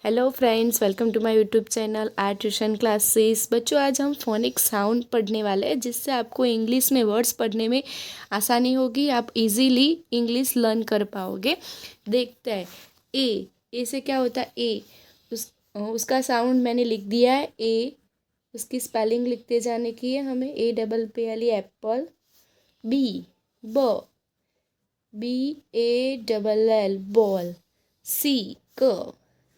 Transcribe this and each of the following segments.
Hello friends, welcome to my YouTube channel R tuition classes. बच्चों, आज हम phonic sound पढ़ने वाले हैं, जिससे आपको इंग्लिश में वर्ड्स पढ़ने में आसानी होगी। आप इजीली इंग्लिश लर्न कर पाओगे। देखते हैं। ए से क्या होता है? उसका साउंड मैंने लिख दिया है। ए, उसकी स्पेलिंग लिखते जाने की है हमें। APPLE apple. B, BALL ball. C,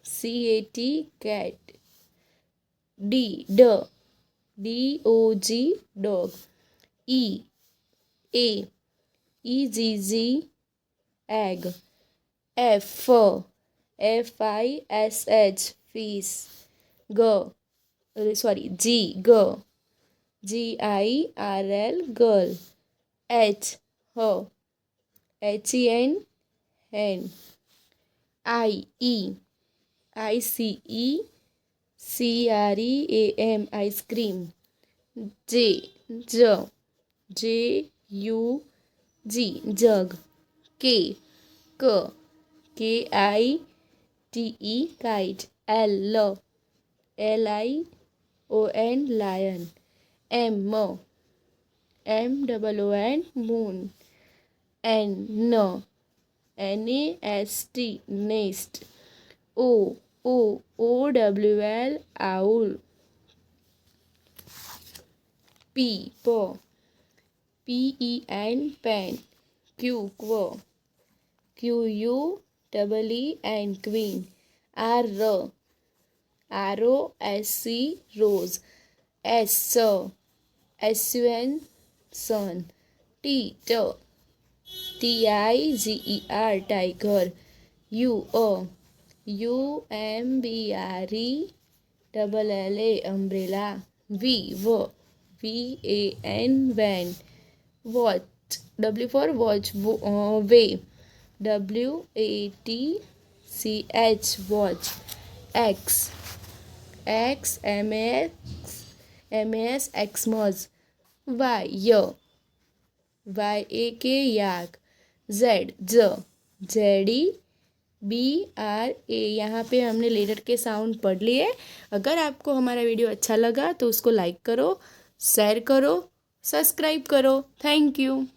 CAT cat. DOG dog. E A EGG egg. FISH fish. GIRL girl. HEN hen। ICECREAM ice cream. JUG jug. KITE kite. LION lion. MOON moon. NEST nest. OWL owl। PEN pen। QUEEN queen। ROSE rose। SUN sun। TIGER tiger। UMBRELLA umbrella। VAN van। Watch, W for watch, way। WATCH watch। XMAS Xmas। YAK yak। ZEBRA। यहाँ पे हमने letter के sound पढ़ लिए। अगर आपको हमारा video अच्छा लगा तो उसको लाइक करो, शेयर करो, सब्सक्राइब करो। Thank you.